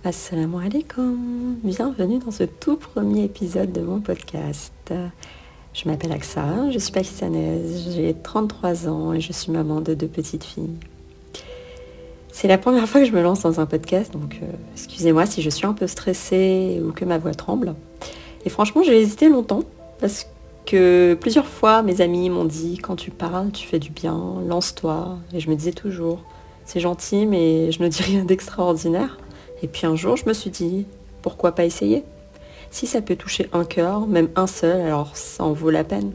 Assalamu alaikum, bienvenue dans ce tout premier épisode de mon podcast. Je m'appelle Aksa, je suis pakistanaise, j'ai 33 ans et je suis maman de 2 petites filles. C'est la première fois que je me lance dans un podcast, donc excusez-moi si je suis un peu stressée ou que ma voix tremble. Et franchement, j'ai hésité longtemps parce que plusieurs fois mes amis m'ont dit quand tu parles, tu fais du bien, lance-toi. Et je me disais toujours, c'est gentil mais je ne dis rien d'extraordinaire. Et puis un jour, je me suis dit, pourquoi pas essayer? Si ça peut toucher un cœur, même un seul, alors ça en vaut la peine.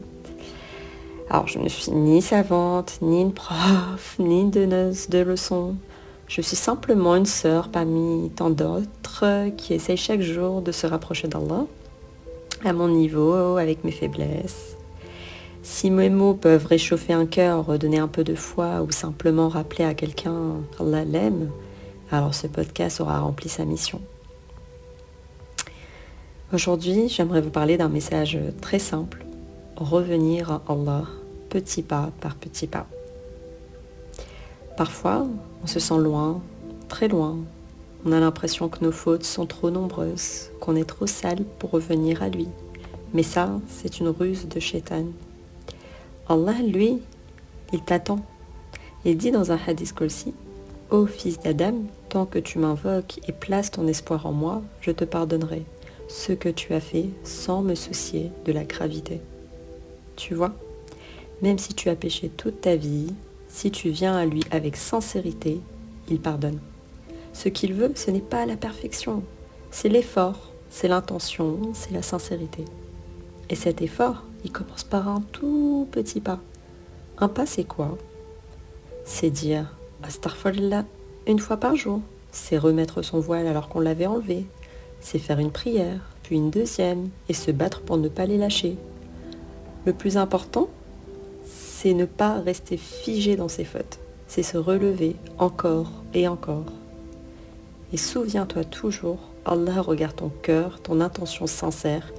Alors je ne suis ni savante, ni une prof, ni une donneuse de leçons. Je suis simplement une sœur parmi tant d'autres qui essayent chaque jour de se rapprocher d'Allah, à mon niveau, avec mes faiblesses. Si mes mots peuvent réchauffer un cœur, redonner un peu de foi ou simplement rappeler à quelqu'un qu'Allah l'aime, alors ce podcast aura rempli sa mission. Aujourd'hui, j'aimerais vous parler d'un message très simple, revenir à Allah petit pas par petit pas. Parfois, on se sent loin, très loin. On a l'impression que nos fautes sont trop nombreuses, qu'on est trop sale pour revenir à lui. Mais ça, c'est une ruse de Shaitan. Allah, lui, il t'attend. Il dit dans un hadith Qudsi, « Ô fils d'Adam, tant que tu m'invoques et places ton espoir en moi, je te pardonnerai ce que tu as fait sans me soucier de la gravité. » Tu vois, même si tu as péché toute ta vie, si tu viens à lui avec sincérité, il pardonne. Ce qu'il veut, ce n'est pas la perfection, c'est l'effort, c'est l'intention, c'est la sincérité. Et cet effort, il commence par un tout petit pas. Un pas, c'est quoi? C'est dire « Astaghfirullah » une fois par jour. C'est remettre son voile alors qu'on l'avait enlevé. C'est faire une prière, puis une deuxième, et se battre pour ne pas les lâcher. Le plus important, c'est ne pas rester figé dans ses fautes. C'est se relever encore et encore. Et souviens-toi toujours, Allah regarde ton cœur, ton intention sincère,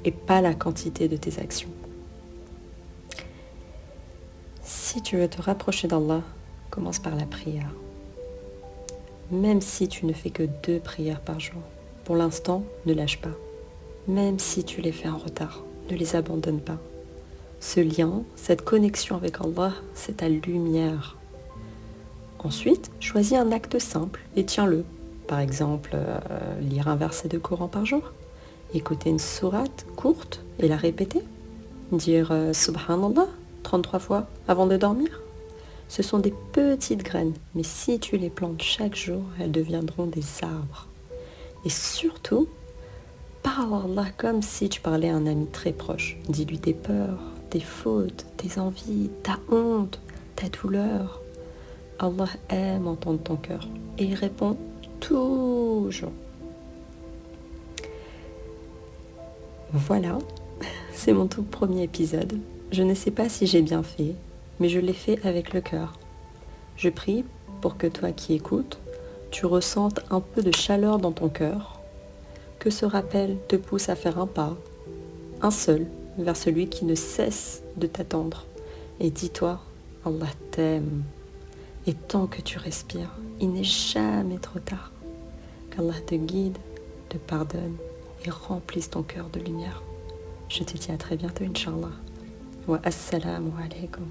et pas la quantité de tes actions. Si tu veux te rapprocher d'Allah, commence par la prière. Même si tu ne fais que 2 prières par jour, pour l'instant, ne lâche pas. Même si tu les fais en retard, ne les abandonne pas. Ce lien, cette connexion avec Allah, c'est ta lumière. Ensuite, choisis un acte simple et tiens-le. Par exemple, lire un verset de Coran par jour, écouter une sourate courte et la répéter, dire Subhanallah 33 fois avant de dormir. Ce sont des petites graines, mais si tu les plantes chaque jour, elles deviendront des arbres. Et surtout, parle à Allah comme si tu parlais à un ami très proche. Dis-lui tes peurs, tes fautes, tes envies, ta honte, ta douleur. Allah aime entendre ton cœur et il répond toujours. Voilà, c'est mon tout premier épisode. Je ne sais pas si j'ai bien fait, mais je l'ai fait avec le cœur. Je prie pour que toi qui écoutes, tu ressentes un peu de chaleur dans ton cœur, que ce rappel te pousse à faire un pas, un seul, vers celui qui ne cesse de t'attendre. Et dis-toi, Allah t'aime. Et tant que tu respires, il n'est jamais trop tard. Qu'Allah te guide, te pardonne et remplisse ton cœur de lumière. Je te dis à très bientôt, Inch'Allah. Wa assalamu alaikum.